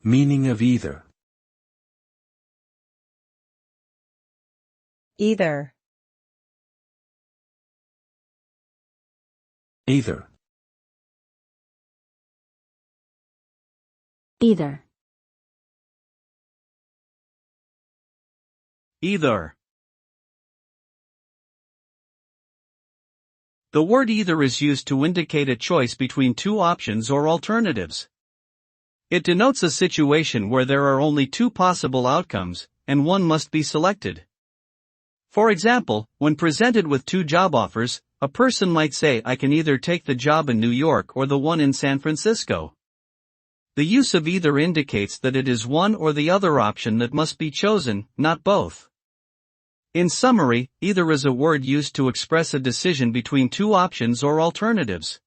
Meaning of either. Either. Either. Either. Either. The word either is used to indicate a choice between two options or alternatives. It denotes a situation where there are only two possible outcomes, and one must be selected. For example, when presented with two job offers, a person might say, I can either take the job in New York or the one in San Francisco. The use of either indicates that it is one or the other option that must be chosen, not both. In summary, either is a word used to express a decision between two options or alternatives.